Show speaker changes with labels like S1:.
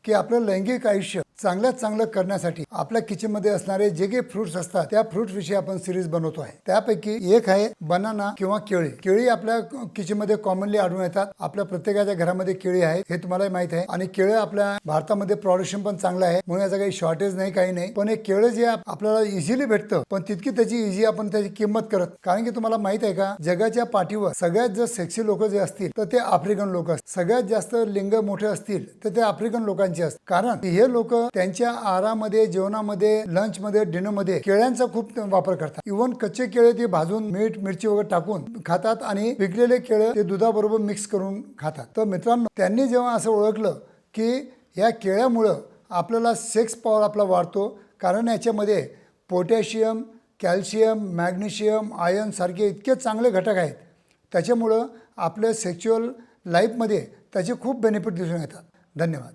S1: की आपलं लैंगिक आयुष्य चांगल्यात चांगलं करण्यासाठी आपल्या किचनमध्ये असणारे जे काही फ्रुट्स असतात त्या फ्रुट्स विषयी आपण सिरीज बनवतो आहे। त्यापैकी एक आहे बनाना किंवा केळी। केळी आपल्या किचनमध्ये कॉमनली आढळून येतात। आपल्या प्रत्येकाच्या घरामध्ये केळी आहे हे तुम्हाला माहित आहे आणि केळं आपल्या भारतामध्ये प्रोडक्शन पण चांगलं आहे म्हणून याचा काही शॉर्टेज नाही काही नाही। पण हे केळं जे आपल्याला इझिली भेटतं पण तितकी त्याची इझी आपण त्याची किंमत करत, कारण की तुम्हाला माहित आहे का जगाच्या पाठीवर सगळ्यात जास्त सेक्सी लोक जे असतील तर ते आफ्रिकन लोक असतात। सगळ्यात जास्त लिंग मोठे असतील तर ते आफ्रिकन लोकांचे असतात, कारण हे लोक त्यांच्या आहारामध्ये जेवणामध्ये लंच मध्ये डिनर मध्ये केळ्यांचा खूप वापर करतात। इव्हन कच्चे केळे ते भाजून मीठ मिरची वगैरे टाकून खातात आणि पिकलेले केळे ते दुधाबरोबर मिक्स करून खातात। तर मित्रांनो त्यांनी जेव्हा असं ओळखलं की या केळ्यामुळे आपल्याला सेक्स पॉवर आपला वाढतो, कारण याच्यामध्ये पोटॅशियम कॅल्शियम मॅग्नेशियम आयर्न सारखे इतके चांगले घटक आहेत, त्याच्यामुळं आपल्या सेक्शुअल लाईफमध्ये त्याचे खूप बेनिफिट दिसून येतात। धन्यवाद।